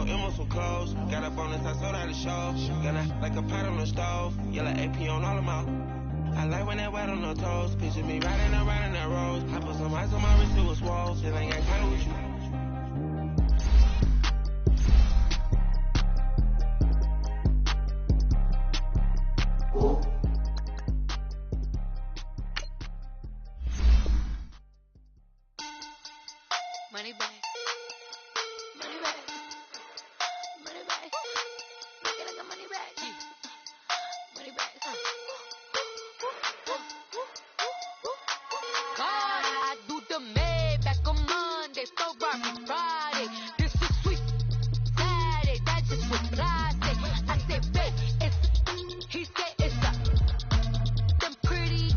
4 M's some clothes. Got up on this, I sold out the show. Gonna like a pot on the stove. Yellow AP on all of my. I like when that wet on the toes. Picture me riding around in that rose. I put some ice on my wrist, it was swole. Still ain't got title with you. Money bag. Money bag. Money bag. Look like a money bag. Money bag. God, I do the Maybach on Monday, so Barbie Friday. This is sweet Saturday, that just was plastic. I said, babe, it's, he said it's a, them pretty,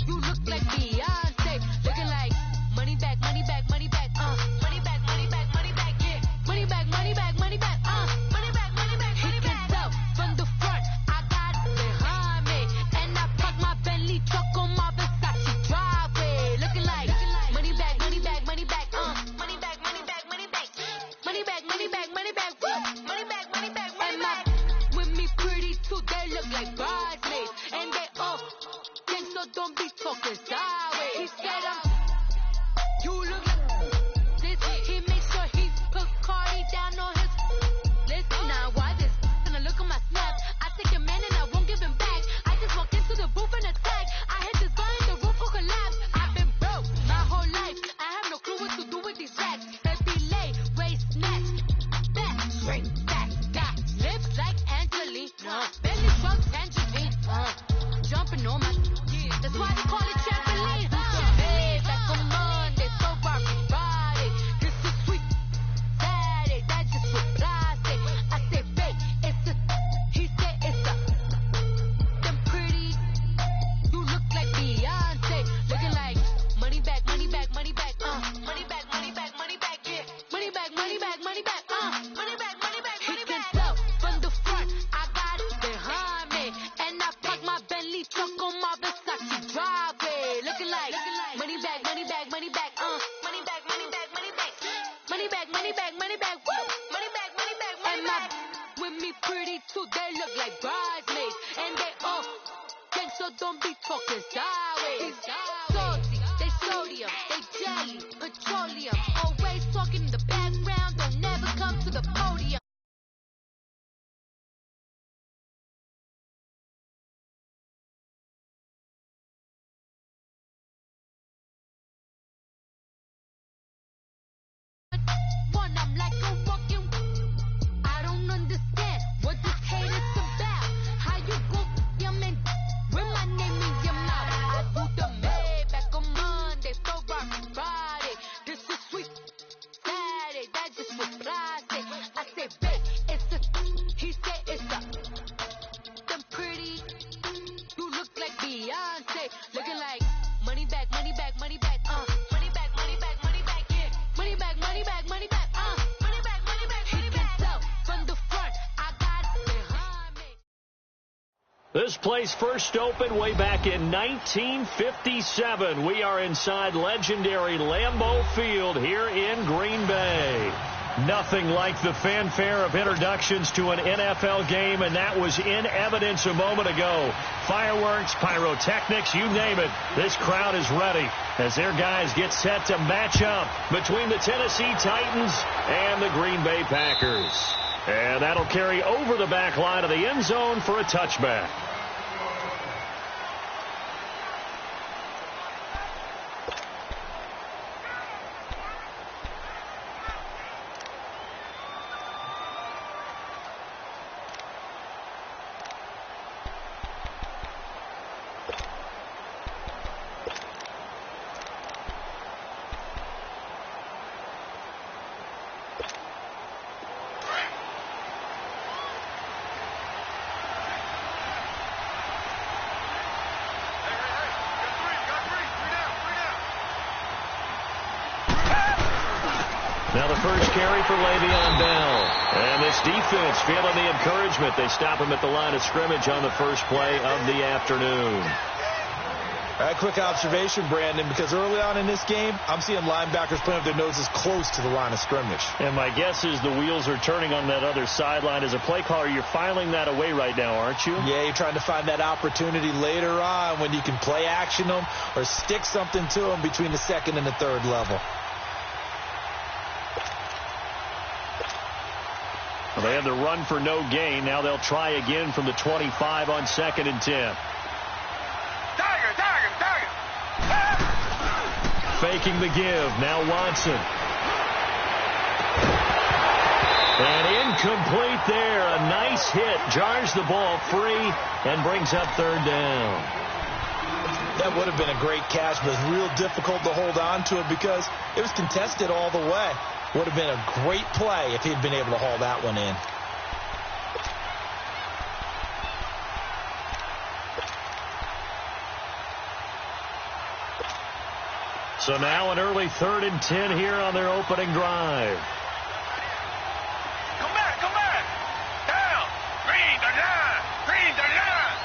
you look like Beyonce, looking like money bag, money bag, money bag, money bag, money bag, money bag, yeah, money bag, money bag, money bag, money bag, money bag, he can tell from the front, I got it behind me, and I park my Bentley truck on my Versace driveway, looking like money bag, money bag, money bag, money bag, money bag, money bag, money bag, money bag, money bag, woo, money bag, money bag, money bag, with me pretty too, they look like bridesmaids, and they all think so, don't be talking sideways, he said you look like this. He makes sure he put Cardi down on his list. Now why this? Gonna look at my snap. I take a man and I won't give him back. I just walk into the booth and attack. I hit this guy in the roof will collapse. I've been broke my whole life. I have no clue what to do with these racks. Baby lay, waist snatch, back, shrink, back, got lips like Angelina. Belly trunk, tangerine, jumping on my. That's why they call it trampoline. Hey, back on Monday, so Barbie Friday. This is sweet Saturday, that just was plastic. I said, babe, it's a, he said it's a, them pretty, you look like Beyonce, looking like money bag, money bag, money bag, money bag, money bag, money bag, yeah, money bag, money bag, money bag, money bag, money bag, money bag. He can tell from the front, I got it behind me, and I park my Bentley truck on my Versace driveway, looking like money bag, money bag, money bag, money bag, money bag, money bag, money bag, money bag, money bag, woo, money bag, money bag, money bag. With me pretty too, they look like bridesmaids, and they all think so, don't be talking sideways. Salty, they sodium, they jelly, petroleum, always talking in the background, don't never come to the podium. One, I'm like a walking. I don't understand what this hate is about. How you go, your man, with my name in your mouth. I do the Maybach on Monday, so Barbie Friday. This is sweet Saturday, that just was plastic. I said, babe, it's a, he said it's a, them pretty, you look like Beyonce, looking like money bag, money bag, money bag, money bag, money bag, money bag, yeah, money bag, money bag, money bag, money bag, money bag, he can tell from the front, I got it behind me. This place first opened way back in 1957. We are inside legendary Lambeau Field here in Green Bay. Nothing like the fanfare of introductions to an NFL game, and that was in evidence a moment ago. Fireworks, pyrotechnics, you name it. This crowd is ready as their guys get set to match up between the Tennessee Titans and the Green Bay Packers. And that'll carry over the back line of the end zone for a touchback. Now the first carry for Le'Veon Bell. And this defense feeling the encouragement. They stop him at the line of scrimmage on the first play of the afternoon. Quick observation, Brandon, because early on in this game, I'm seeing linebackers putting up their noses close to the line of scrimmage. And my guess is the wheels are turning on that other sideline. As a play caller, you're filing that away right now, aren't you? Yeah, you're trying to find that opportunity later on when you can play action them or stick something to them between the second and the third level. Well, they had the run for no gain. Now they'll try again from the 25 on 2nd and 10. Faking the give. Now Watson. And incomplete there. A nice hit. Jars the ball free and brings up 3rd down. That would have been a great catch, but it's real difficult to hold on to it because it was contested all the way. Would have been a great play if he'd been able to haul that one in. So now an early 3rd and 10 here on their opening drive. Come back. Down. Green the line.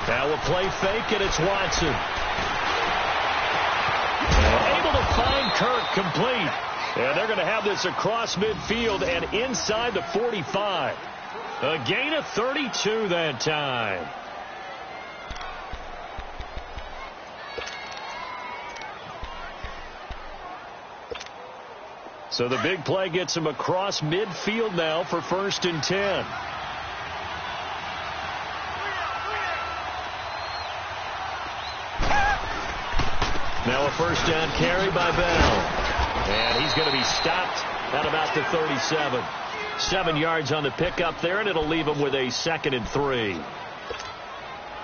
Now a play fake, and it's Watson. Able to find Kirk, complete. And they're going to have this across midfield and inside the 45. A gain of 32 that time. So the big play gets him across midfield now for 1st and 10. Now a 1st down carry by Bell. And he's going to be stopped at about the 37. 7 yards on the pickup there, and it'll leave him with a 2nd and 3.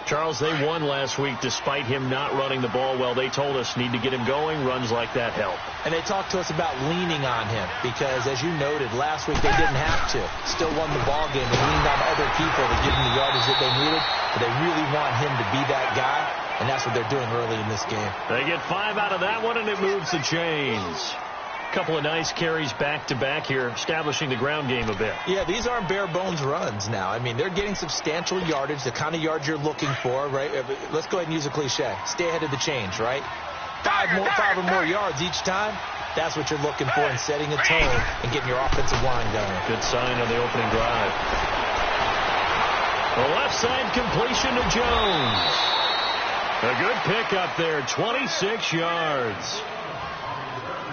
Charles, they won last week despite him not running the ball well. They told us need to get him going. Runs like that help. And they talked to us about leaning on him because, as you noted, last week they didn't have to. Still won the ball game. They leaned on other people to give them the yardage that they needed. But they really want him to be that guy, and that's what they're doing early in this game. They get 5 out of that one, and it moves the chains. Couple of nice carries back-to-back here, establishing the ground game a bit. Yeah, these aren't bare-bones runs now. I mean, they're getting substantial yardage, the kind of yards you're looking for, right? Let's go ahead and use a cliche. Stay ahead of the change, right? 5 or more yards each time. That's what you're looking for in setting a tone and getting your offensive line going. Good sign on the opening drive. The left side completion to Jones. A good pickup there, 26 yards.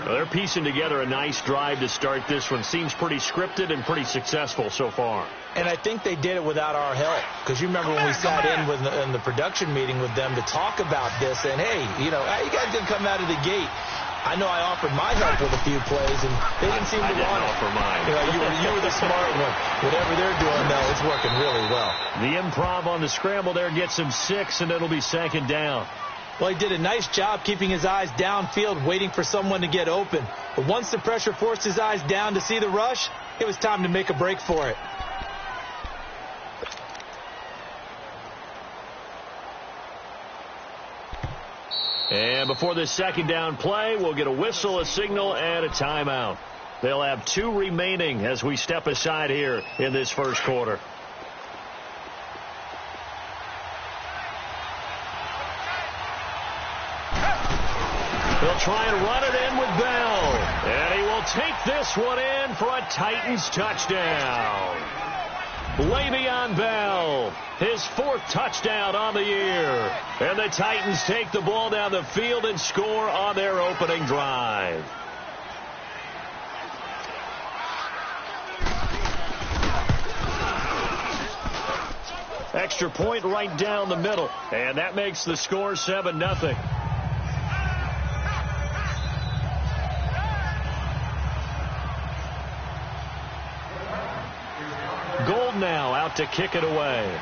Well, they're piecing together a nice drive to start this one. Seems pretty scripted and pretty successful so far. And I think they did it without our help. Because you remember when we sat in the production meeting with them to talk about this. And, hey, you guys didn't come out of the gate. I know I offered my help with a few plays, and they didn't seem to want it. I didn't offer mine. You were the smart one. Whatever they're doing, though, it's working really well. The improv on the scramble there gets him 6, and it'll be 2nd down. Well, he did a nice job keeping his eyes downfield, waiting for someone to get open. But once the pressure forced his eyes down to see the rush, it was time to make a break for it. And before this 2nd down play, we'll get a whistle, a signal, and a timeout. They'll have 2 remaining as we step aside here in this first quarter. They'll try and run it in with Bell. And he will take this one in for a Titans touchdown. Le'Veon Bell, his 4th touchdown on the year. And the Titans take the ball down the field and score on their opening drive. Extra point right down the middle. And that makes the score 7-0. Gold now out to kick it away.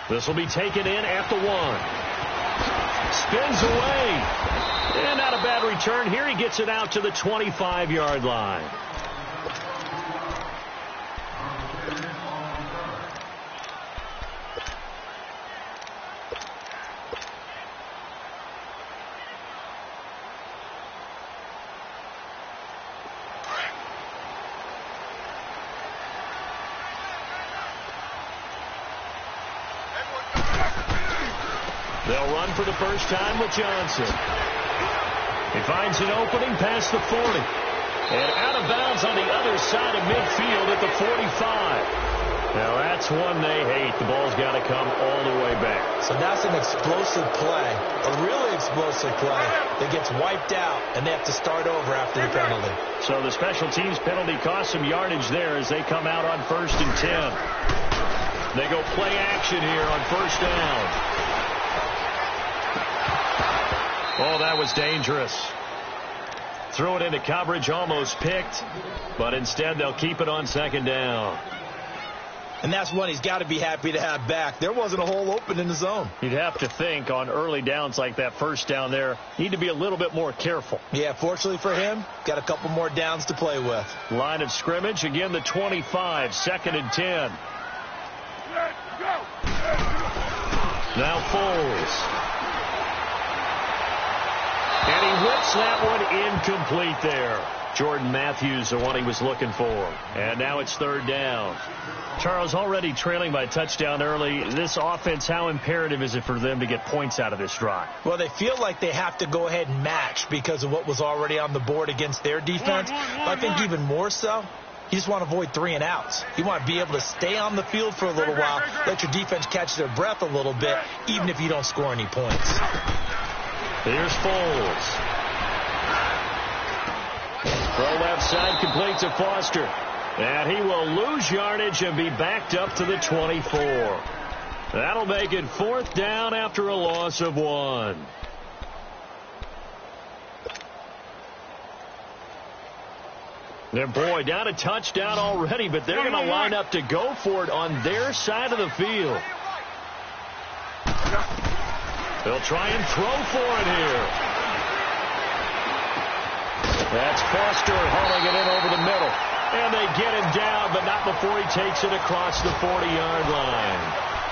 This will be taken in at the 1. Spins away. And not a bad return here. He gets it out to the 25-yard line. They'll run for the first time with Johnson. He finds an opening past the 40. And out of bounds on the other side of midfield at the 45. Now, that's one they hate. The ball's got to come all the way back. So that's an explosive play, a really explosive play that gets wiped out, and they have to start over after the penalty. So the special teams penalty cost some yardage there as they come out on 1st and 10. They go play action here on 1st down. Oh, that was dangerous. Threw it into coverage, almost picked, but instead they'll keep it on 2nd down. And that's one he's got to be happy to have back. There wasn't a hole open in the zone. You'd have to think on early downs like that 1st down there, need to be a little bit more careful. Yeah, fortunately for him, got a couple more downs to play with. Line of scrimmage, again the 25, 2nd and 10. Now Foles. And he whips that one incomplete there. Jordan Matthews, the one he was looking for. And now it's 3rd down. Charles, already trailing by a touchdown early. This offense, how imperative is it for them to get points out of this drive? Well, they feel like they have to go ahead and match because of what was already on the board against their defense. But I think even more so, you just want to avoid 3 and outs. You want to be able to stay on the field for a little while, let your defense catch their breath a little bit, even if you don't score any points. Here's Foles. Throw left side, complete to Foster. And he will lose yardage and be backed up to the 24. That'll make it 4th down after a loss of 1. And boy, down a touchdown already, but they're going to line up to go for it on their side of the field. They'll try and throw for it here. That's Foster hauling it in over the middle. And they get him down, but not before he takes it across the 40-yard line.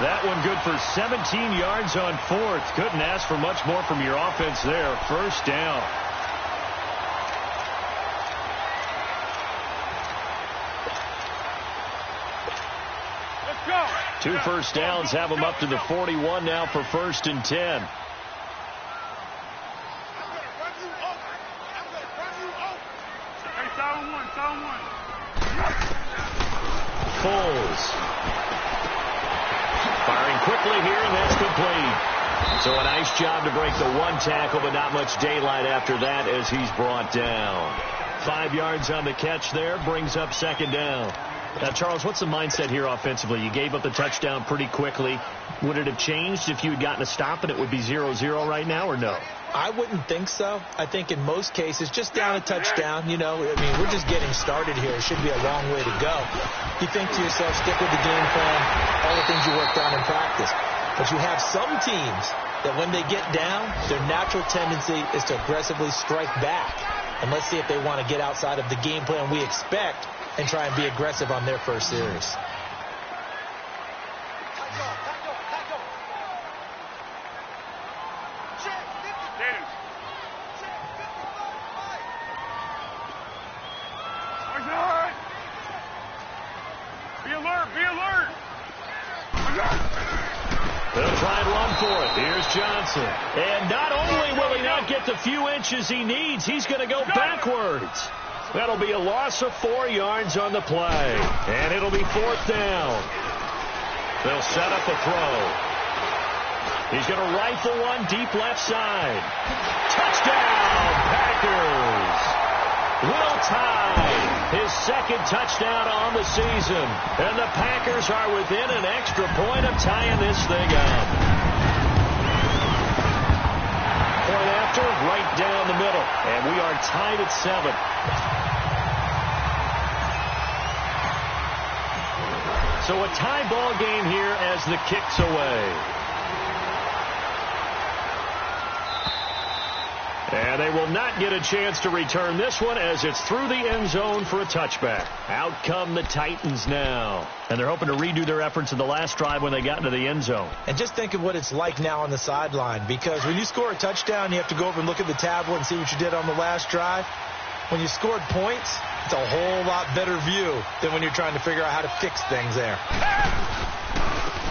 That one good for 17 yards on 4th. Couldn't ask for much more from your offense there. 1st down. Let's go. 2 first downs have them up to the 41 now for 1st and 10. Foles. Firing quickly here, and that's complete. So a nice job to break the 1 tackle, but not much daylight after that as he's brought down. 5 yards on the catch there, brings up 2nd down. Now, Charles, what's the mindset here offensively? You gave up the touchdown pretty quickly. Would it have changed if you had gotten a stop and it would be 0-0 right now, or no? I wouldn't think so. I think in most cases, just down a touchdown, you know, I mean, we're just getting started here. It should be a long way to go. You think to yourself, stick with the game plan, all the things you worked on in practice. But you have some teams that when they get down, their natural tendency is to aggressively strike back. And let's see if they want to get outside of the game plan we expect and try and be aggressive on their first series. Be alert, be alert. They'll try and run for it. Here's Johnson. And not only will he not get the few inches he needs, he's going to go backwards. That'll be a loss of 4 yards on the play. And it'll be 4th down. They'll set up a throw. He's going to rifle one deep left side. Touchdown, Packers. Will tie his 2nd touchdown on the season. And the Packers are within an extra point of tying this thing up. Point after, right down the middle. And we are tied at 7. So a tie ball game here as the kick's away. And they will not get a chance to return this one as it's through the end zone for a touchback. Out come the Titans now. And they're hoping to redo their efforts in the last drive when they got into the end zone. And just think of what it's like now on the sideline, because when you score a touchdown, you have to go over and look at the tablet and see what you did on the last drive. When you scored points, it's a whole lot better view than when you're trying to figure out how to fix things there.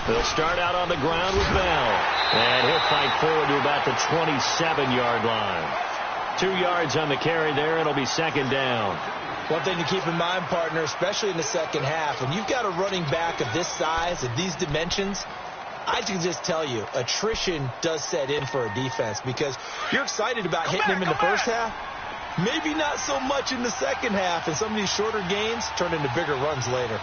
They'll start out on the ground with Bell. And he'll fight forward to about the 27-yard line. 2 yards on the carry there. It'll be second down. One thing to keep in mind, partner, especially in the second half, when you've got a running back of this size, of these dimensions, I can just tell you, attrition does set in for a defense because you're excited about hitting him in the first half. Maybe not so much in the second half, and some of these shorter gains turn into bigger runs later.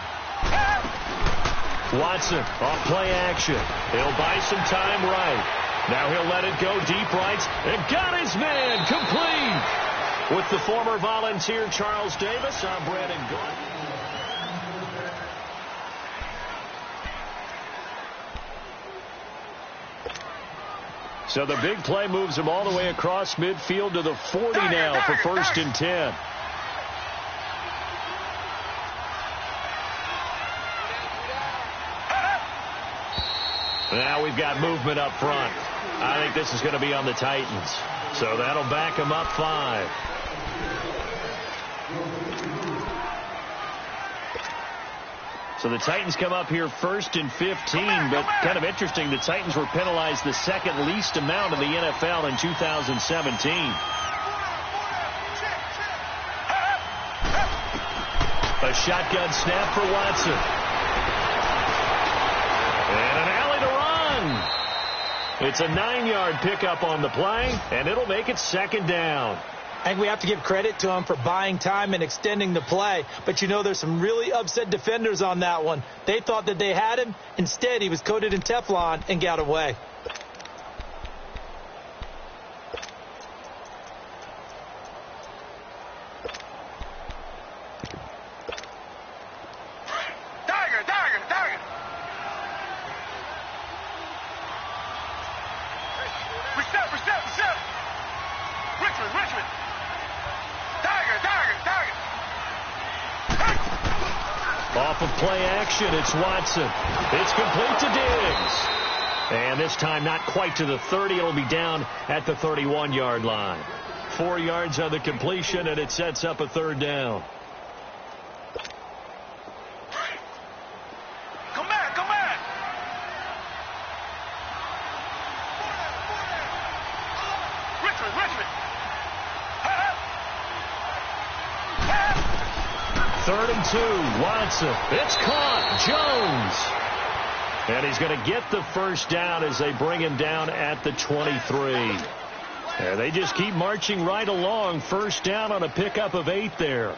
Watson off play action. He'll buy some time right. Now he'll let it go deep right and got his man complete. With the former Volunteer Charles Davis, I'm Brandon Gordon. So the big play moves him all the way across midfield to the 40 now for 1st and 10. Now we've got movement up front. I think this is going to be on the Titans. So that'll back them up 5. So the Titans come up here 1st and 15, but kind of interesting, the Titans were penalized the second least amount in the NFL in 2017. A shotgun snap for Watson. And an alley to run. It's a 9-yard pickup on the play, and it'll make it second down. I think we have to give credit to him for buying time and extending the play. But, you know, there's some really upset defenders on that one. They thought that they had him. Instead, he was coated in Teflon and got away. Off of play action, it's Watson. It's complete to Diggs. And this time not quite to the 30. It'll be down at the 31-yard line. 4 yards on the completion, and it sets up a 3rd down. Come back, come back. Richmond. 3rd and 2, Watson. It's caught. Jones. And he's going to get the first down as they bring him down at the 23. And they just keep marching right along. First down on a pickup of 8 there.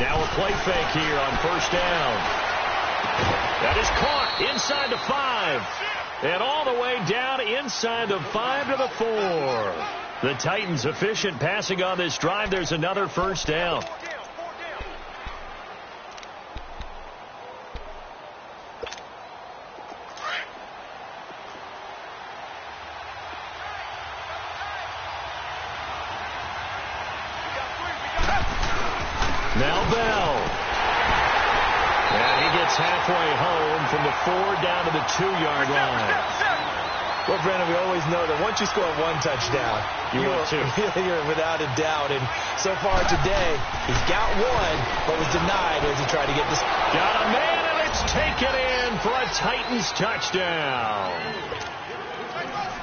Now a play fake here on first down. That is caught inside the 5. And all the way down inside the 5 to the 4. The Titans efficient passing on this drive. There's another first down. Now Bell. And he gets halfway home from the 4 down to the 2-yard line. Well, Brandon, we always know that once you score 1 touchdown, you're without a doubt. And so far today, he's got 1, but was denied as he tried to get this. Got a man, and it's taken in for a Titans touchdown.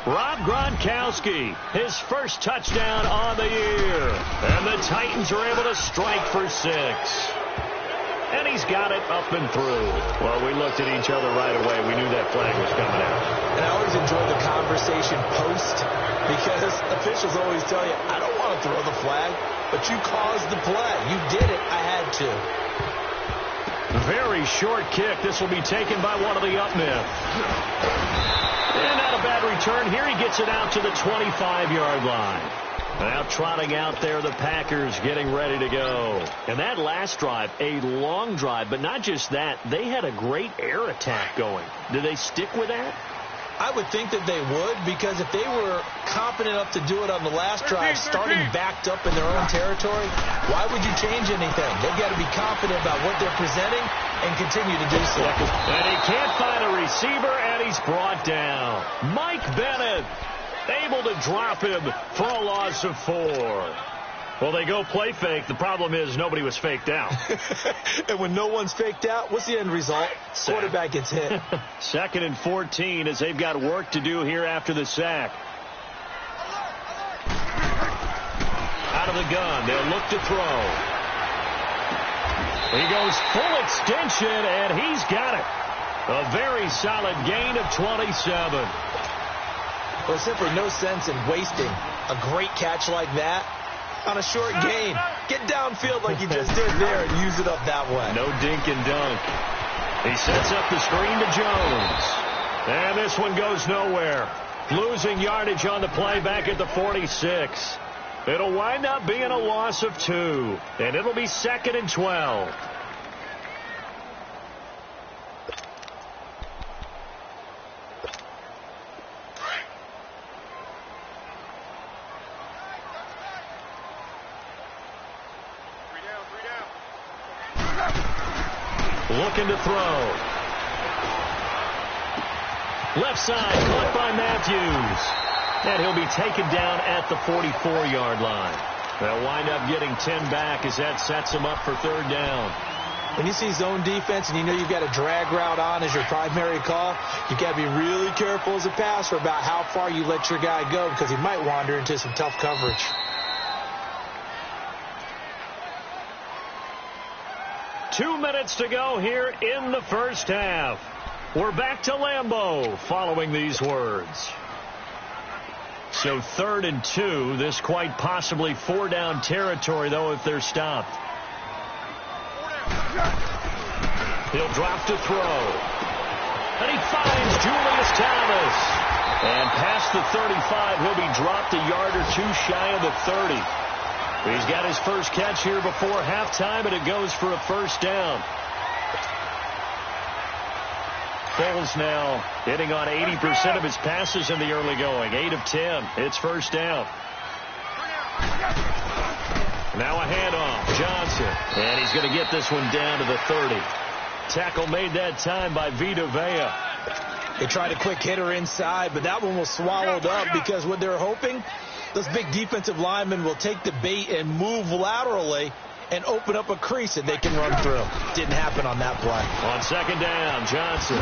Rob Gronkowski, his first touchdown on the year. And the Titans are able to strike for 6. And he's got it up and through. Well, we looked at each other right away. We knew that flag was coming out. And I always enjoy the conversation post because officials always tell you, I don't want to throw the flag, but you caused the play. You did it. I had to. Very short kick. This will be taken by one of the up men. And not a bad return. Here he gets it out to the 25-yard line. Now trotting out there, the Packers getting ready to go. And that last drive, a long drive, but not just that. They had a great air attack going. Do they stick with that? I would think that they would, because if they were confident enough to do it on the last drive, starting backed up in their own territory, why would you change anything? They've got to be confident about what they're presenting and continue to do so. And he can't find a receiver, and he's brought down. Mike Bennett able to drop him for a loss of 4. Well, they go play fake. The problem is nobody was faked out. And when no one's faked out, what's the end result? Quarterback gets hit. 2nd and 14 as they've got work to do here after the sack. Out of the gun. They'll look to throw. He goes full extension, and he's got it. A very solid gain of 27. Well, simply no sense in wasting a great catch like that on a short gain. Get downfield like you just did there and use it up that way. No dink and dunk. He sets up the screen to Jones. And this one goes nowhere. Losing yardage on the play back at the 46. It'll wind up being a loss of 2. And it'll be 2nd and 12. Looking to throw. Left side, caught by Matthews. And he'll be taken down at the 44-yard line. They'll wind up getting 10 back as that sets them up for 3rd down. When you see zone defense and you know you've got a drag route on as your primary call, you've got to be really careful as a passer about how far you let your guy go, because he might wander into some tough coverage. Two minutes to go here in the first half. We're back to Lambeau following these words. So 3rd and 2. This quite possibly 4-down territory, though, if they're stopped. He'll drop to throw. And he finds Julius Thomas. And past the 35, he'll be dropped a yard or 2 shy of the 30. He's got his first catch here before halftime, and it goes for a 1st down. Foles now hitting on 80% of his passes in the early going. 8 of 10. It's 1st down. Now a handoff. Johnson. And he's going to get this one down to the 30. Tackle made that time by Vita Vea. They tried a quick hitter inside, but that one was swallowed up because what they're hoping, those big defensive linemen will take the bait and move laterally and open up a crease that they can run through. Didn't happen on that play. On 2nd down, Johnson.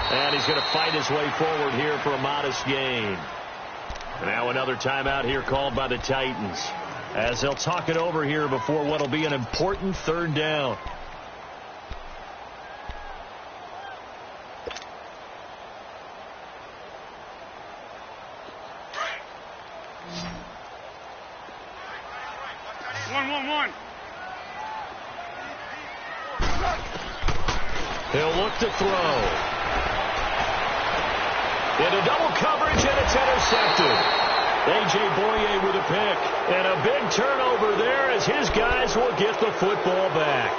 And he's going to fight his way forward here for a modest gain. Now another timeout here called by the Titans, as they'll talk it over here before what will be an important 3rd down. He'll look to throw. Into double coverage, and it's intercepted. A.J. Boye with a pick. And a big turnover there as his guys will get the football back.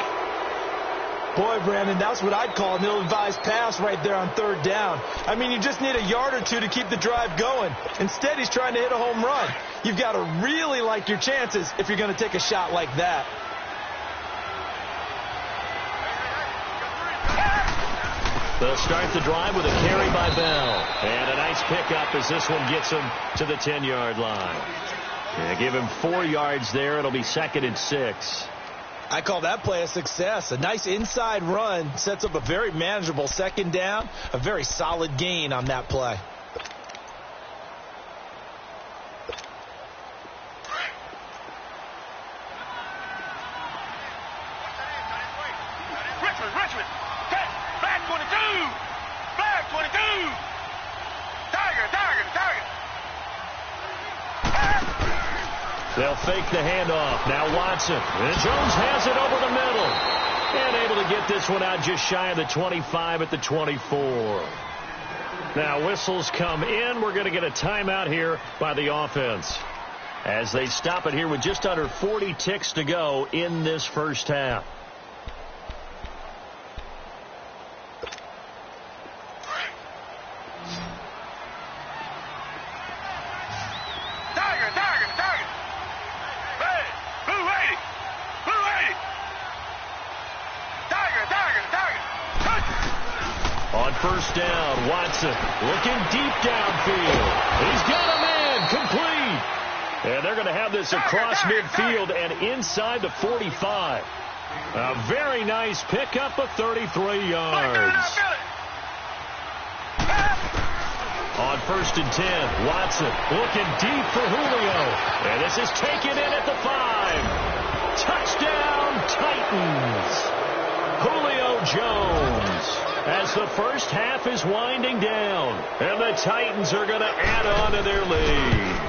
Boy, Brandon, that's what I'd call an ill-advised pass right there on 3rd down. I mean, you just need a yard or 2 to keep the drive going. Instead, he's trying to hit a home run. You've got to really like your chances if you're going to take a shot like that. They'll start the drive with a carry by Bell. And a nice pickup as this one gets him to the 10-yard line. Yeah, give him 4 yards there. It'll be 2nd and 6. I call that play a success. A nice inside run sets up a very manageable 2nd down. A very solid gain on that play. Richmond. Flag 22. Flag 22. Tiger. They'll fake the handoff. Now Watson. And Jones has it over the middle. And able to get this one out just shy of the 25 at the 24. Now whistles come in. We're going to get a timeout here by the offense, as they stop it here with just under 40 ticks to go in this first half. On first down, Watson looking deep downfield. He's got a man complete. And they're going to have this across midfield and inside the 45. A very nice pickup of 33 yards. On first and 10, Watson looking deep for Julio. And this is taken in at the 5. Touchdown, Titans. Julio Jones. As the first half is winding down, and the Titans are going to add on to their lead.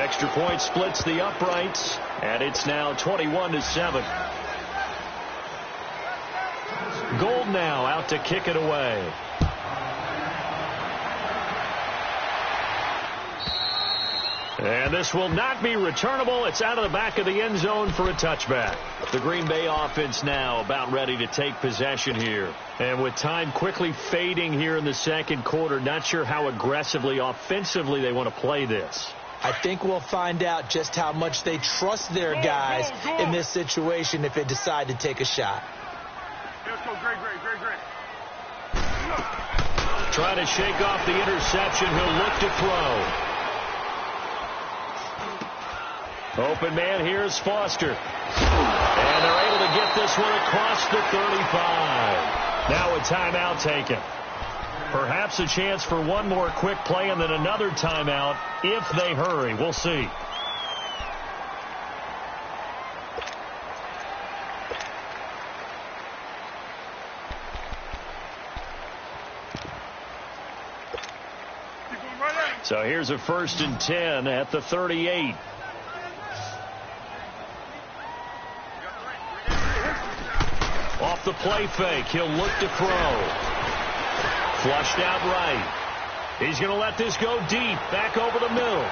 Extra point splits the uprights, and it's now 21-7. Gold now out to kick it away. And this will not be returnable. It's out of the back of the end zone for a touchback. The Green Bay offense now about ready to take possession here. And with time quickly fading here in the second quarter, not sure how aggressively, offensively they want to play this. I think we'll find out just how much they trust their guys in this situation if they decide to take a shot. Let's go, great. Trying to shake off the interception. He'll look to throw. Open man, here's Foster. And they're able to get this one across the 35. Now a timeout taken. Perhaps a chance for one more quick play and then another timeout if they hurry. We'll see. So here's a first and 10 at the 38. Off the play fake, he'll look to throw. Flushed out right. He's going to let this go deep, back over the middle.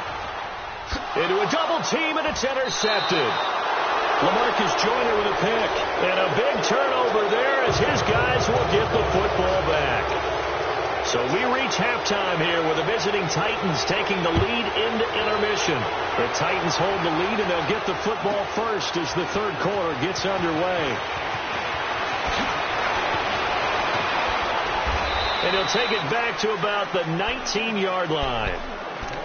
Into a double team, and it's intercepted. LaMarcus Joyner with a pick. And a big turnover there as his guys will get the football back. So we reach halftime here with the visiting Titans taking the lead into intermission. The Titans hold the lead, and they'll get the football first as the third quarter gets underway. And he'll take it back to about the 19-yard line.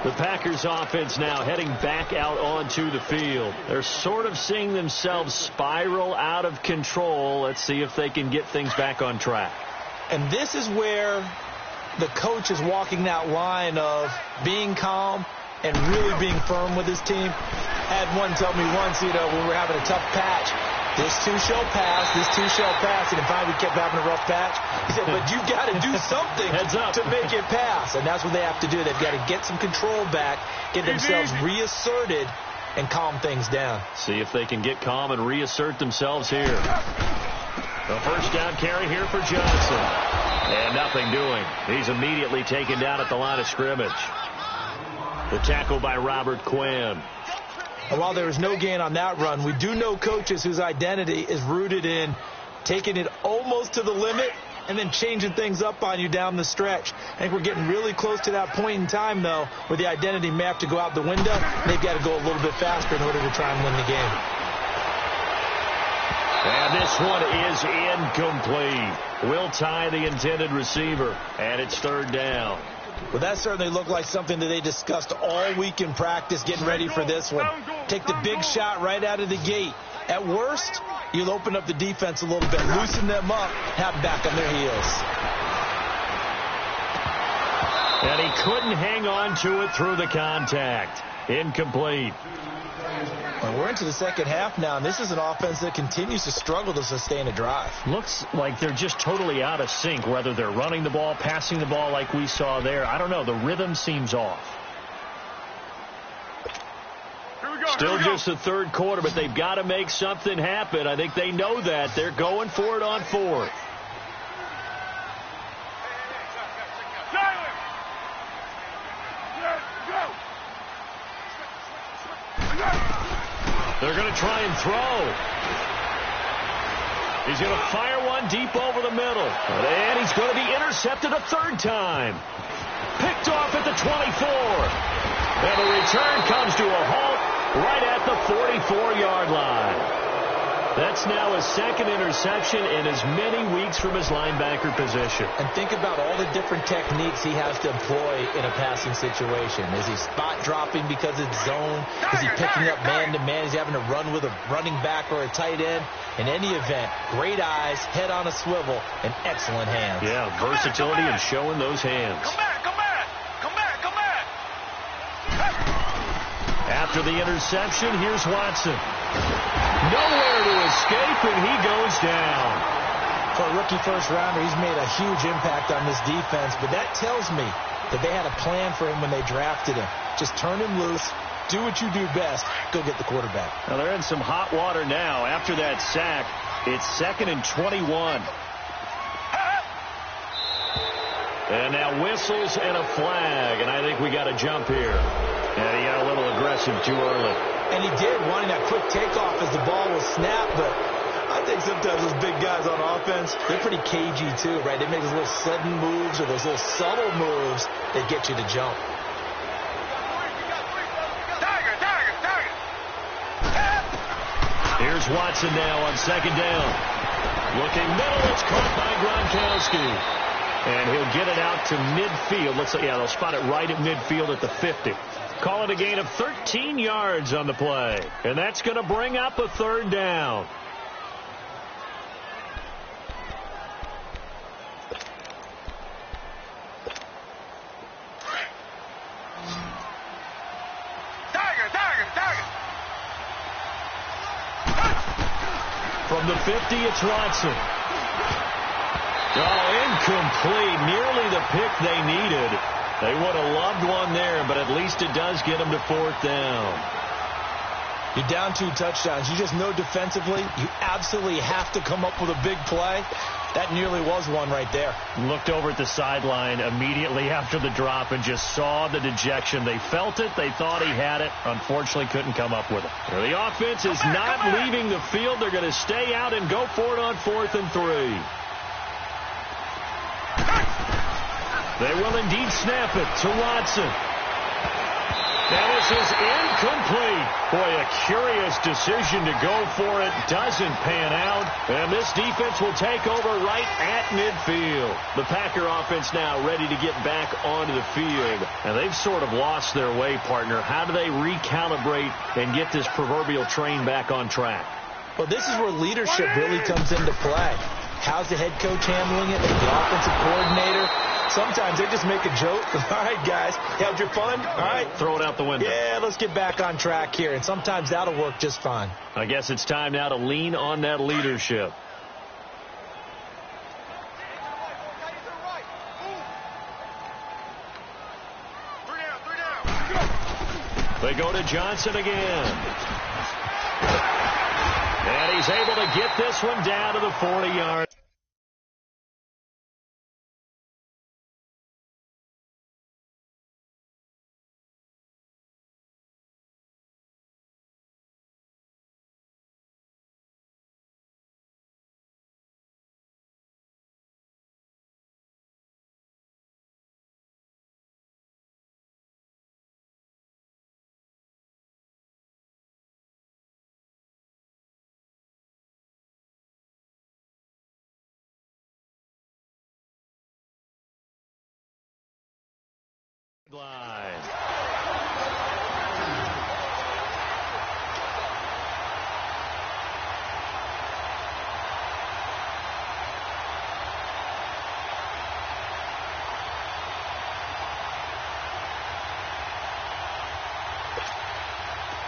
The Packers offense now heading back out onto the field. They're sort of seeing themselves spiral out of control. Let's see if they can get things back on track. And this is where the coach is walking that line of being calm and really being firm with his team. I had one tell me once, when we were having a tough patch, this too shall pass, this too shall pass. And finally we kept having a rough patch. He said, but you've got to do something to make it pass. And that's what they have to do. They've got to get some control back, get themselves reasserted, and calm things down. See if they can get calm and reassert themselves here. The first down carry here for Johnson. And nothing doing. He's immediately taken down at the line of scrimmage. The tackle by Robert Quinn. And while there was no gain on that run, we do know coaches whose identity is rooted in taking it almost to the limit and then changing things up on you down the stretch. I think we're getting really close to that point in time, though, where the identity may have to go out the window. They've got to go a little bit faster in order to try and win the game. And this one is incomplete. Will tie the intended receiver, and it's third down. Well, that certainly looked like something that they discussed all week in practice, getting ready for this one. Take the big shot right out of the gate. At worst, you'll open up the defense a little bit, loosen them up, have them back on their heels. And he couldn't hang on to it through the contact. Incomplete. Well, we're into the second half now, and this is an offense that continues to struggle to sustain a drive. Looks like they're just totally out of sync, whether they're running the ball, passing the ball like we saw there. I don't know. The rhythm seems off. Still just the third quarter, but they've got to make something happen. I think they know that. They're going for it on fourth. They're going to try and throw. He's going to fire one deep over the middle. And he's going to be intercepted a third time. Picked off at the 24. And the return comes to a halt right at the 44-yard line. That's now his second interception in as many weeks from his linebacker position. And think about all the different techniques he has to employ in a passing situation. Is he spot dropping because it's zone? Is he picking up man-to-man? Is he having to run with a running back or a tight end? In any event, great eyes, head on a swivel, and excellent hands. Yeah, versatility and showing those hands. Come back. After the interception, here's Watson. Nowhere to escape, and he goes down. For a rookie first-rounder, he's made a huge impact on this defense, but that tells me that they had a plan for him when they drafted him. Just turn him loose, do what you do best, go get the quarterback. Now they're in some hot water now. After that sack, it's 2nd and 21. And now whistles and a flag, and I think we got a jump here. And he got a little aggressive too early. And he did, wanting that quick takeoff as the ball was snapped, but I think sometimes those big guys on offense, they're pretty cagey too, right? They make those little sudden moves or those little subtle moves that get you to jump. Here's Watson now on 2nd down. Looking middle, it's caught by Gronkowski. And he'll get it out to midfield. Looks like, yeah, they'll spot it right at midfield at the 50. Call it a gain of 13 yards on the play. And that's going to bring up a 3rd down. From the 50, it's Watson. Oh, incomplete. Nearly the pick they needed. They would have loved one there, but at least it does get them to 4th down. You're down 2 touchdowns. You just know defensively you absolutely have to come up with a big play. That nearly was one right there. Looked over at the sideline immediately after the drop and just saw the dejection. They felt it. They thought he had it. Unfortunately, couldn't come up with it. The offense is not leaving the field. They're going to stay out and go for it on 4th and 3. They will indeed snap it to Watson. Now this is incomplete. Boy, a curious decision to go for it. Doesn't pan out. And this defense will take over right at midfield. The Packer offense now ready to get back onto the field. And they've sort of lost their way, partner. How do they recalibrate and get this proverbial train back on track? Well, this is where leadership really comes into play. How's the head coach handling it? The offensive coordinator? Sometimes they just make a joke. All right, guys, had your fun? All right. Throw it out the window. Yeah, let's get back on track here. And sometimes that'll work just fine. I guess it's time now to lean on that leadership. They go to Johnson again. And he's able to get this one down to the 40-yard. Line.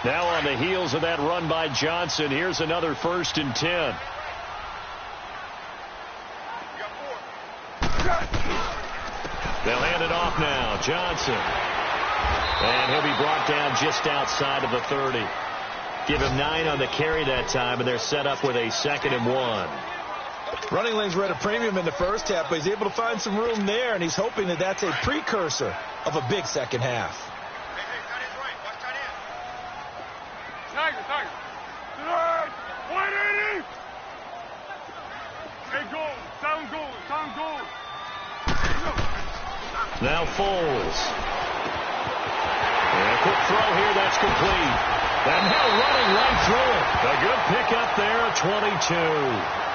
Now on the heels of that run by Johnson, here's another 1st and 10. They'll hand it off now. Johnson. And he'll be brought down just outside of the 30. Give him 9 on the carry that time, and they're set up with a 2nd and 1. Running lanes were at a premium in the first half, but he's able to find some room there, and he's hoping that that's a precursor of a big second half. Tiger. 180. Hey, goal. Sound goal. Now Foles. And a quick throw here, that's complete. And now running right through it. A good pickup there, a 22.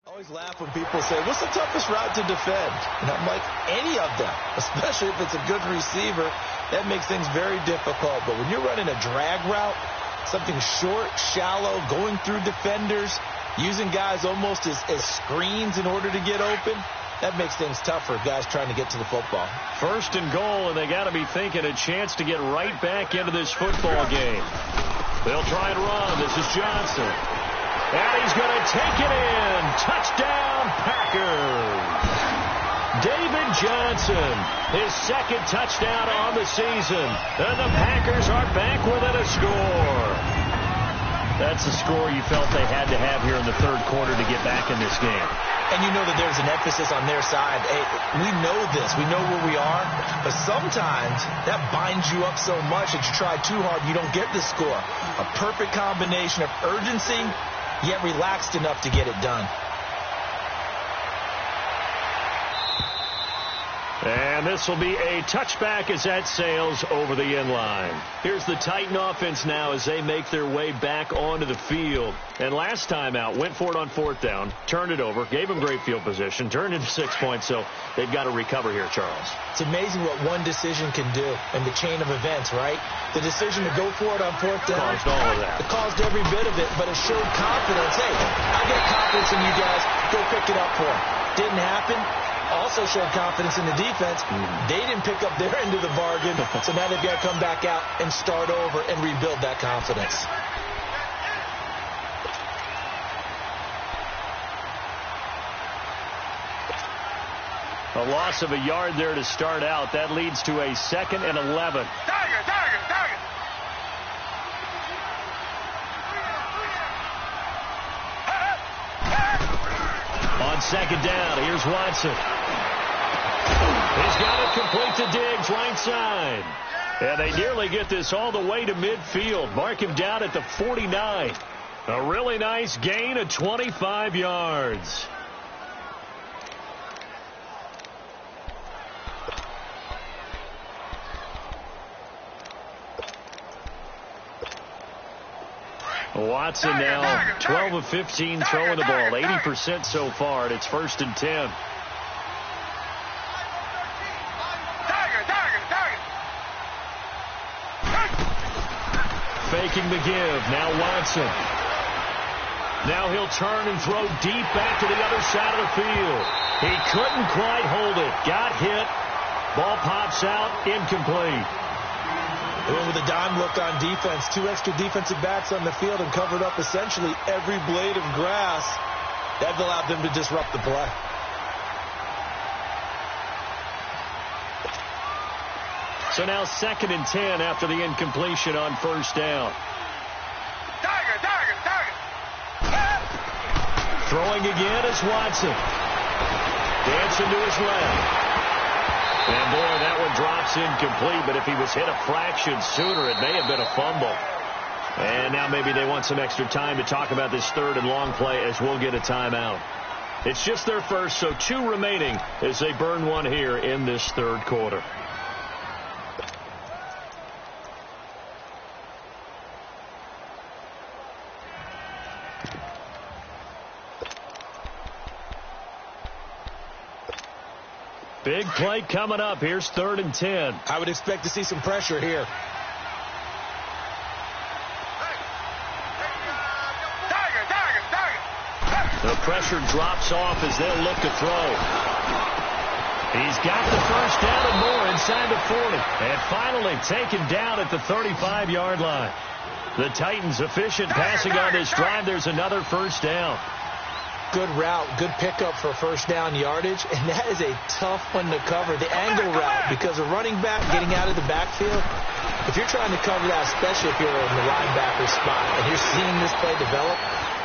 I always laugh when people say, what's the toughest route to defend? And I'm like, any of them, especially if it's a good receiver. That makes things very difficult. But when you're running a drag route, something short, shallow, going through defenders, using guys almost as screens in order to get open, that makes things tougher, guys trying to get to the football. First and goal, and they got to be thinking a chance to get right back into this football game. They'll try and run. This is Johnson. And he's going to take it in. Touchdown, Packers. David Johnson, his second touchdown on the season. And the Packers are back within a score. That's the score you felt they had to have here in the third quarter to get back in this game. And you know that there's an emphasis on their side. Hey, we know this. We know where we are. But sometimes that binds you up so much that you try too hard, you don't get the score. A perfect combination of urgency, yet relaxed enough to get it done. And this will be a touchback as that sails over the end line. Here's the Titan offense now as they make their way back onto the field. And last time out, went for it on fourth down, turned it over, gave them great field position, turned into 6 points, so they've got to recover here, Charles. It's amazing what one decision can do in the chain of events, right? The decision to go for it on fourth down. Caused all of that. It caused every bit of it, but it showed confidence. Hey, I got confidence in you guys. Go pick it up for them. Didn't happen. Also showed confidence in the defense. They didn't pick up their end of the bargain, so now they've got to come back out and start over and rebuild that confidence. A loss of a yard there to start out. That leads to a 2nd and 11. Target. On second down, here's Watson. He's got it complete to Diggs, right side. And they nearly get this all the way to midfield. Mark him down at the 49. A really nice gain of 25 yards. Watson now 12 of 15 throwing the ball, 80% so far, and it's 1st and 10. Faking the give. Now Watson. Now he'll turn and throw deep back to the other side of the field. He couldn't quite hold it. Got hit. Ball pops out. Incomplete. They went with a dime look on defense. 2 extra defensive backs on the field and covered up essentially every blade of grass. That allowed them to disrupt the play. So now 2nd and 10 after the incompletion on first down. Target. Throwing again is Watson. Dancing to his left. And, boy, that one drops incomplete, but if he was hit a fraction sooner, it may have been a fumble. And now maybe they want some extra time to talk about this 3rd and long play as we'll get a timeout. It's just their first, so 2 remaining as they burn one here in this 3rd quarter. Big play coming up. Here's 3rd and 10. I would expect to see some pressure here. The pressure drops off as they'll look to throw. He's got the first down and more inside the 40. And finally taken down at the 35-yard line. The Titans efficient passing on this drive. There's another first down. good route, good pickup for first down yardage, and that is a tough one to cover. The angle route, because a running back getting out of the backfield, if you're trying to cover that, especially if you're in the linebacker spot and you're seeing this play develop,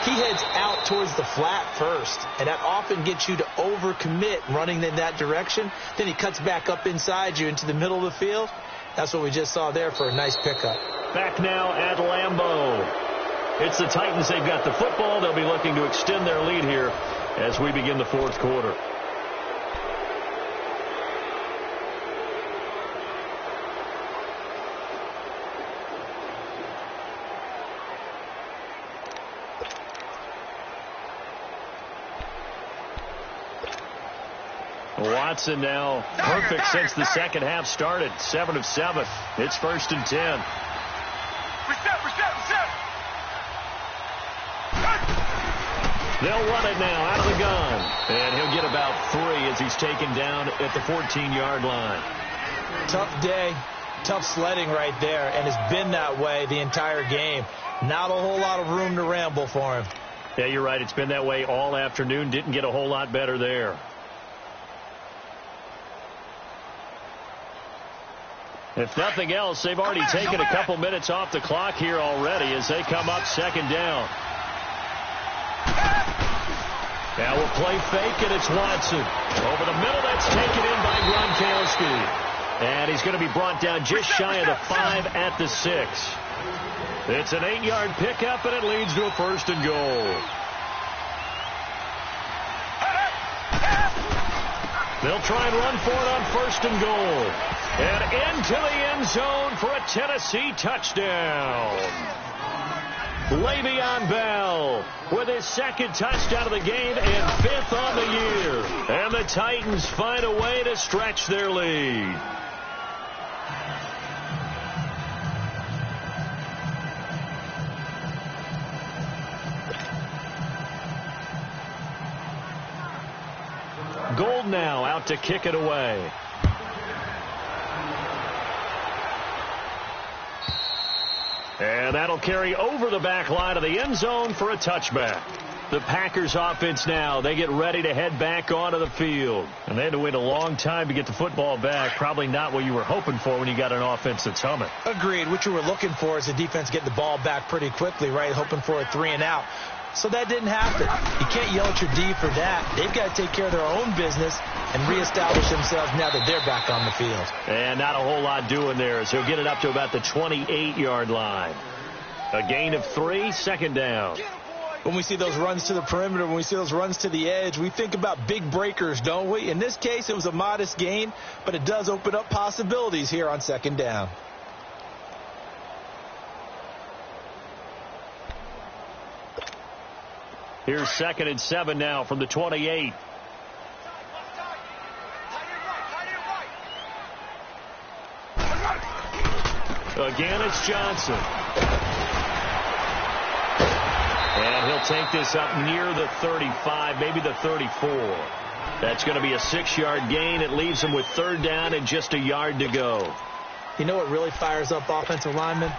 he heads out towards the flat first, and that often gets you to overcommit running in that direction. Then he cuts back up inside you into the middle of the field. That's what we just saw there for a nice pickup. Back now at Lambeau. It's the Titans. They've got the football. They'll be looking to extend their lead here as we begin the fourth quarter. Watson now perfect since the second half started. 7 of 7. It's 1st and 10. They'll run it now out of the gun. And he'll get about 3 as he's taken down at the 14-yard line. Tough day, tough sledding right there, and it's been that way the entire game. Not a whole lot of room to ramble for him. Yeah, you're right. It's been that way all afternoon. Didn't get a whole lot better there. If nothing else, they've already taken a couple minutes off the clock here already as they come up second down. Now we'll play fake, and it's Watson. Over the middle, that's taken in by Gronkowski. And he's going to be brought down just shy of the 5 at the 6. It's an 8-yard pickup, and it leads to a 1st and goal. They'll try and run for it on 1st and goal. And into the end zone for a Tennessee touchdown. Le'Veon Bell with his 2nd touchdown of the game and 5th on the year. And the Titans find a way to stretch their lead. Gold now out to kick it away. And that'll carry over the back line of the end zone for a touchback. The Packers offense now, they get ready to head back onto the field. And they had to wait a long time to get the football back. Probably not what you were hoping for when you got an offense that's humming. Agreed. What you were looking for is the defense getting the ball back pretty quickly, right? Hoping for a 3 and out. So that didn't happen. You can't yell at your D for that. They've got to take care of their own business and reestablish themselves now that they're back on the field. And not a whole lot doing there, so he'll get it up to about the 28-yard line. A gain of 3, 2nd down. When we see those runs to the perimeter, when we see those runs to the edge, we think about big breakers, don't we? In this case, it was a modest gain, but it does open up possibilities here on 2nd down. Here's 2nd and 7 now from the 28. Again, it's Johnson. And he'll take this up near the 35, maybe the 34. That's going to be a 6-yard gain. It leaves him with 3rd down and just a yard to go. You know what really fires up offensive linemen?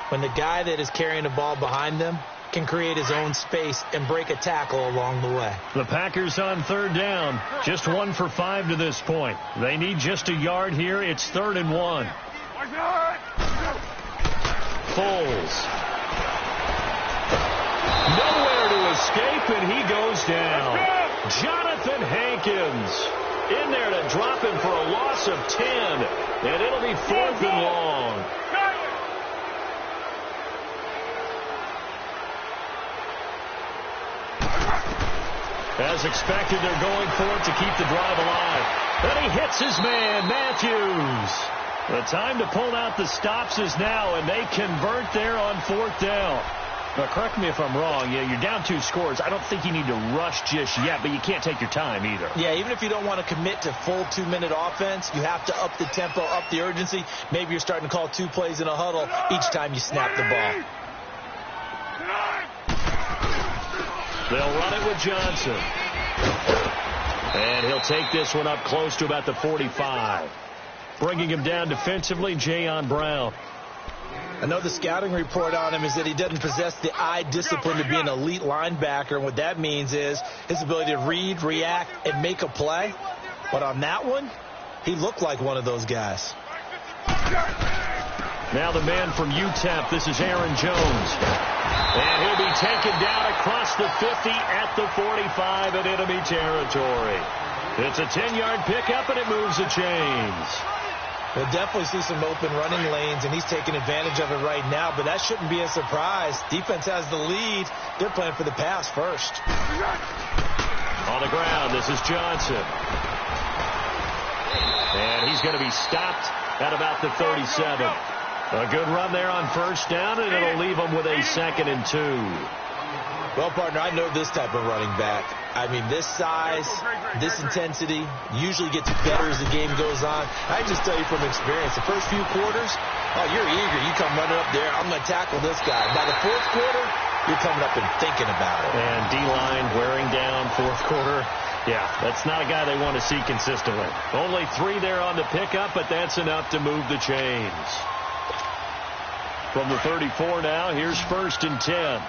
When the guy that is carrying the ball behind them can create his own space and break a tackle along the way. The Packers on 3rd down. Just 1 for 5 to this point. They need just a yard here. It's 3rd and 1. Foles. Nowhere to escape, and he goes down. Jonathan Hankins in there to drop him for a loss of 10. And it'll be 4th and long. As expected, they're going for it to keep the drive alive. And he hits his man, Matthews. The time to pull out the stops is now, and they convert there on 4th down. Now, correct me if I'm wrong. Yeah, you're down 2 scores. I don't think you need to rush just yet, but you can't take your time either. Yeah, even if you don't want to commit to full 2-minute offense, you have to up the tempo, up the urgency. Maybe you're starting to call 2 plays in a huddle each time you snap the ball. They'll run it with Johnson. And he'll take this one up close to about the 45. Bringing him down defensively, Jayon Brown. I know the scouting report on him is that he doesn't possess the eye discipline to be an elite linebacker, and what that means is his ability to read, react, and make a play. But on that one, he looked like one of those guys. Now the man from UTEP, this is Aaron Jones. And he'll be taken down across the 50 at the 45 in enemy territory. It's a 10-yard pickup, and it moves the chains. We'll definitely see some open running lanes, and he's taking advantage of it right now, but that shouldn't be a surprise. Defense has the lead. They're playing for the pass first. On the ground, this is Johnson. And he's going to be stopped at about the 37. A good run there on first down, and it'll leave him with a 2nd and 2. Well, partner, I know this type of running back. I mean, this size, this intensity usually gets better as the game goes on. I just tell you from experience, the first few quarters, oh, you're eager. You come running up there, I'm going to tackle this guy. By the fourth quarter, you're coming up and thinking about it. And D-line wearing down fourth quarter. Yeah, that's not a guy they want to see consistently. Only 3 there on the pickup, but that's enough to move the chains. From the 34 now, here's 1st and 10.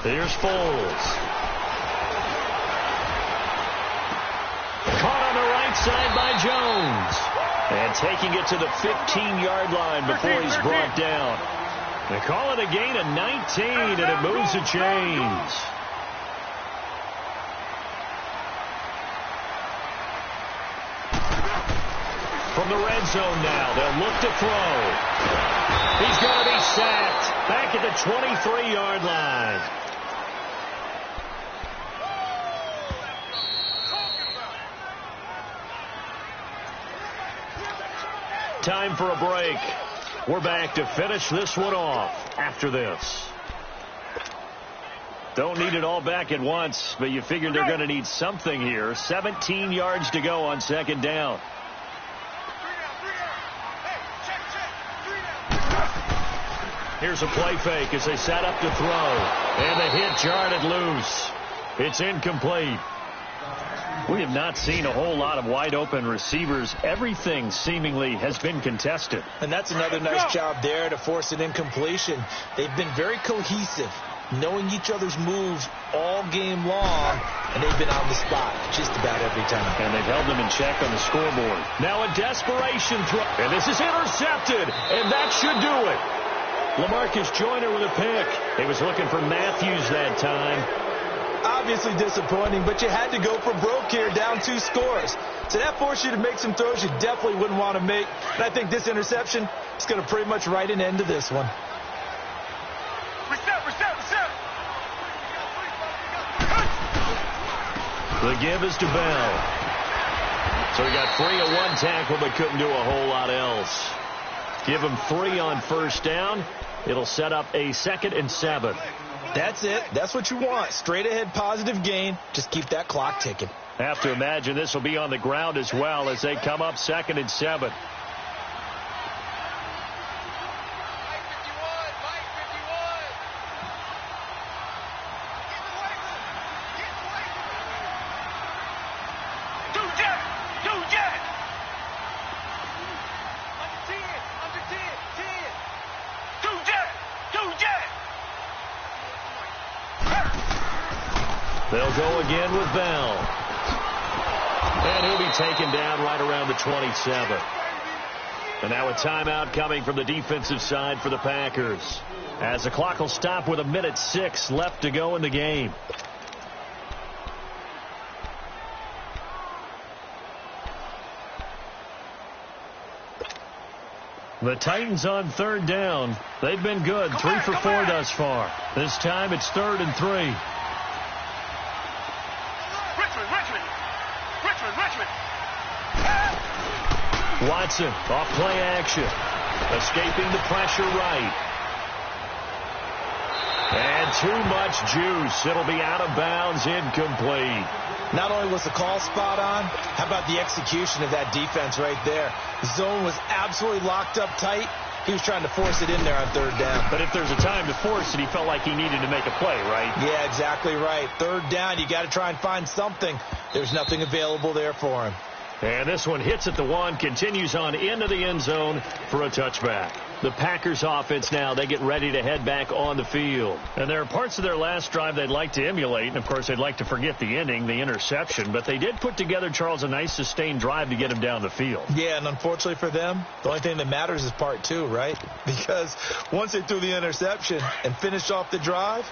Here's Foles. Caught on the right side by Jones. And taking it to the 15-yard line before he's brought down. They call it a gain of 19, and it moves the chains. From the red zone now, they'll look to throw. He's going to be sacked back at the 23-yard line. Time for a break. We're back to finish this one off after this. Don't need it all back at once, but you figure they're going to need something here. 17 yards to go on 2nd down. Here's a play fake as they set up to throw. And the hit jarred loose. It's incomplete. We have not seen a whole lot of wide-open receivers. Everything seemingly has been contested. And that's another nice job there to force an incompletion. They've been very cohesive, knowing each other's moves all game long, and they've been on the spot just about every time. And they've held them in check on the scoreboard. Now a desperation throw. And this is intercepted, and that should do it. LaMarcus Joyner with a pick. He was looking for Matthews that time. Obviously disappointing, but you had to go for broke here, down 2 scores. So that forced you to make some throws you definitely wouldn't want to make. And I think this interception is going to pretty much write an end to this one. Reset. The give is to Bell. So he got 3 on 1 tackle, but couldn't do a whole lot else. Give him 3 on first down. It'll set up a 2nd and 7. That's it. That's what you want. Straight ahead positive gain. Just keep that clock ticking. Have to imagine this will be on the ground as well as they come up 2nd and 7. They'll go again with Bell. And he'll be taken down right around the 27. And now a timeout coming from the defensive side for the Packers, as the clock will stop with 1:06 left to go in the game. The Titans on 3rd down. They've been good, 3 for 4 thus far. This time it's 3rd and 3. Watson off play action. Escaping the pressure right. And too much juice. It'll be out of bounds, incomplete. Not only was the call spot on, how about the execution of that defense right there? The zone was absolutely locked up tight, He was trying to force it in there on third down. But if there's a time to force it, he felt like he needed to make a play, right? Yeah, exactly right. Third down, you got to try and find something. There's nothing available there for him. And this one hits at the 1, continues on into the end zone for a touchback. The Packers offense now, they get ready to head back on the field. And there are parts of their last drive they'd like to emulate. And, of course, they'd like to forget the ending, the interception. But they did put together, Charles, a nice sustained drive to get him down the field. Yeah, and unfortunately for them, the only thing that matters is part 2, right? Because once they threw the interception and finished off the drive,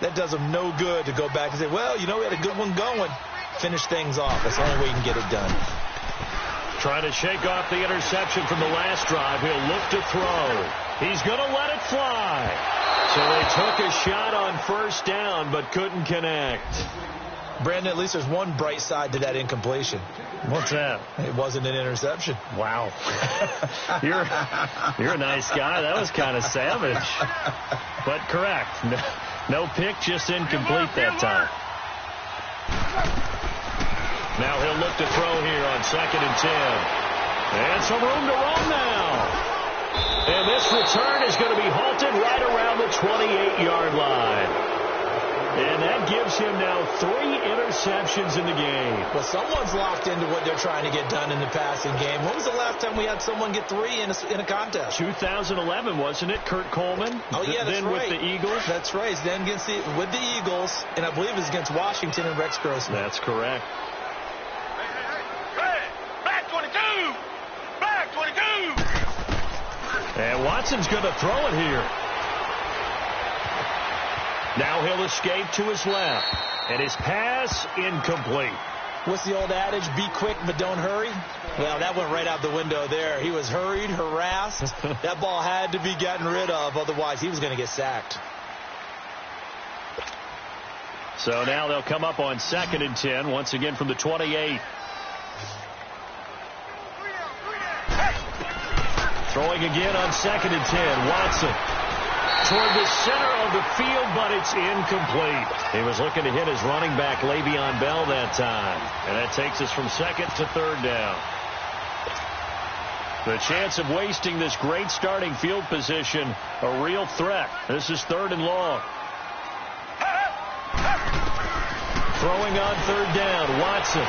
that does them no good to go back and say, well, you know, we had a good one going. Finish things off. That's the only way you can get it done. Trying to shake off the interception from the last drive. He'll look to throw. He's going to let it fly. So they took a shot on first down but couldn't connect. Brandon, at least there's one bright side to that incompletion. What's that? It wasn't an interception. Wow. You're a nice guy. That was kind of savage. But correct. No pick, just incomplete that time. Now he'll look to throw here on 2nd and 10. And some room to roam now. And this return is going to be halted right around the 28-yard line. And that gives him now 3 interceptions in the game. Well, someone's locked into what they're trying to get done in the passing game. When was the last time we had someone get 3 in a contest? 2011, wasn't it? Kurt Coleman? Oh, yeah, that's then right. With the Eagles? That's right. Then with the Eagles, and I believe it was against Washington and Rex Grossman. That's correct. And Watson's going to throw it here. Now he'll escape to his left. And his pass incomplete. What's the old adage? Be quick, but don't hurry. Well, that went right out the window there. He was hurried, harassed. That ball had to be gotten rid of. Otherwise, he was going to get sacked. So now they'll come up on 2nd and 10. Once again from the 28. Throwing again on 2nd and 10. Watson toward the center of the field, but it's incomplete. He was looking to hit his running back, Le'Veon Bell, that time. And that takes us from 2nd to 3rd down. The chance of wasting this great starting field position, a real threat. This is 3rd and long. Throwing on 3rd down, Watson.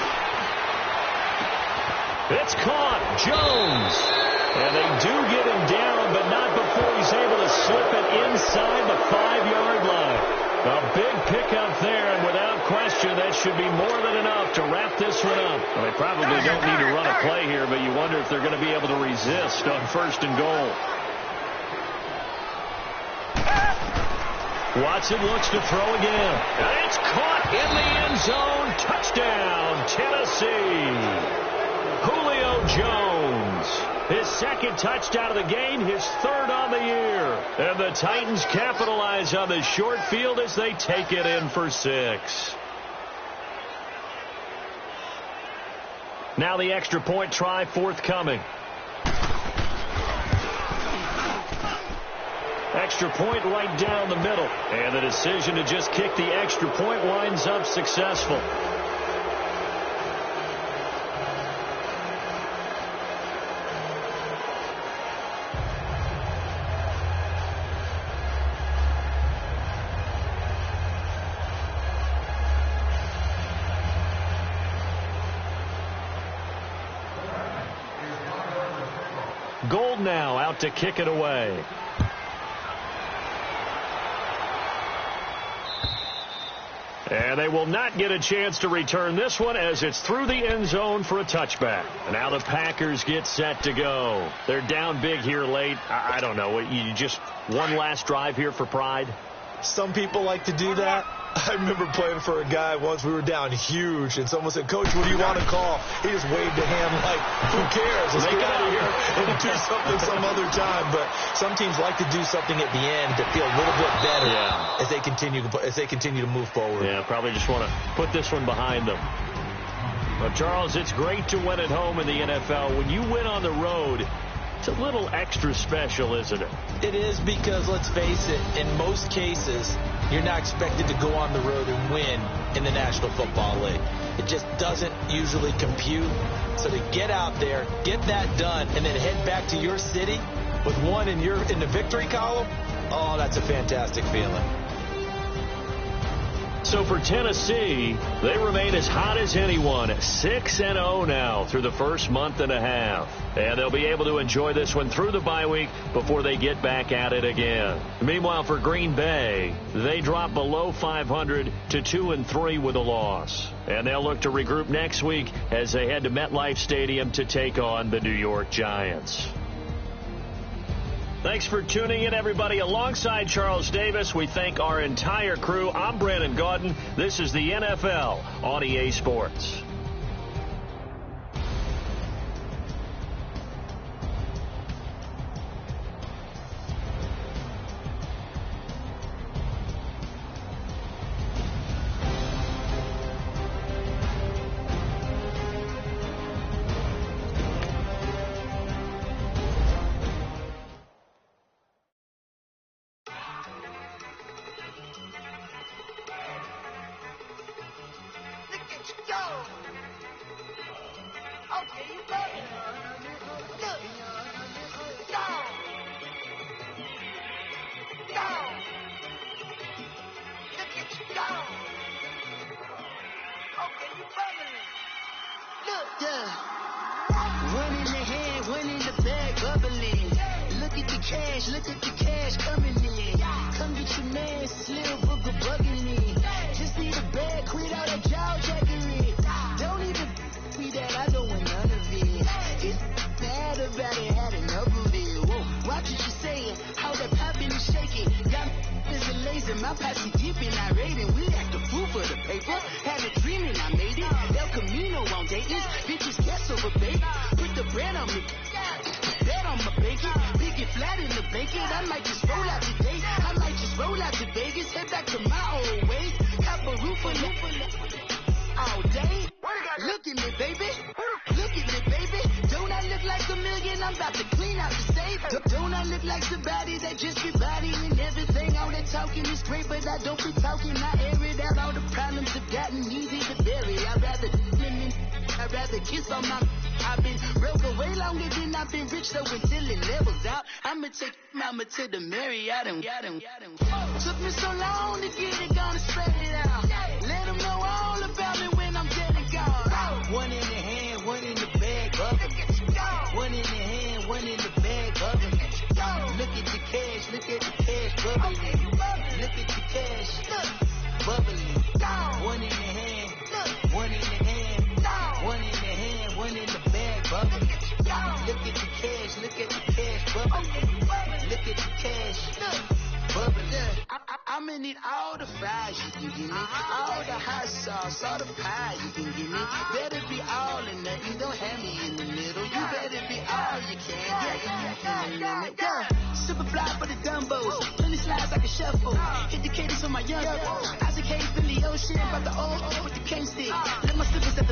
It's caught. Jones. And they do get him down, but not before he's able to slip it inside the 5-yard line. A big pickup there, and without question, that should be more than enough to wrap this one up. Well, they probably don't need to run a play here, but you wonder if they're going to be able to resist on 1st and goal. Watson looks to throw again. And it's caught in the end zone. Touchdown, Tennessee. Julio Jones. His 2nd touchdown of the game, his 3rd on the year. And the Titans capitalize on the short field as they take it in for 6. Now the extra point try forthcoming. Extra point right down the middle. And the decision to just kick the extra point winds up successful. Gold now out to kick it away. And they will not get a chance to return this one as it's through the end zone for a touchback. And now the Packers get set to go. They're down big here late. I don't know. You just one last drive here for pride? Some people like to do that. I remember playing for a guy once. We were down huge, and someone said, "Coach, what do you want to call?" He just waved a hand like, "Who cares? Let's get out of here and do something some other time." But some teams like to do something at the end to feel a little bit better as they continue to move forward. Yeah, probably just want to put this one behind them. But Charles, it's great to win at home in the NFL. When you win on the road, it's a little extra special, isn't it? It is, because let's face it, in most cases, you're not expected to go on the road and win in the National Football League. It just doesn't usually compute. So to get out there, get that done, and then head back to your city, with one in the victory column, oh, that's a fantastic feeling. So for Tennessee, they remain as hot as anyone, 6-0 now through the first month and a half. And they'll be able to enjoy this one through the bye week before they get back at it again. Meanwhile, for Green Bay, they drop below 500 to 2-3 with a loss. And they'll look to regroup next week as they head to MetLife Stadium to take on the New York Giants. Thanks for tuning in, everybody. Alongside Charles Davis, we thank our entire crew. I'm Brandon Gaudin. This is the NFL on EA Sports. To the Marriott and took me so long to get it, gonna spread it out. Let them know all about me when I'm dead and gone. One in the hand, one in the bag, bubbling. One in the hand, one in the bag, bubbling. Look at the cash, bubbling. Look at the cash, bubbling. One in the hand, one in the hand, one in the hand, one in the bag, bubbling. Look at the cash, bubbling. Look at the cash, bubbling. I'ma need all the fries you can give me, all the hot sauce, all the pie you can give me. Better be all or nothing, don't have me in the middle. You better be all you can. Yeah. Super fly for the dumbos, plenty slides like a shuffle. Hit the cadence for my young Isaac Hayes, Billy Ocean, about the old with the cane stick. Let my slippers at the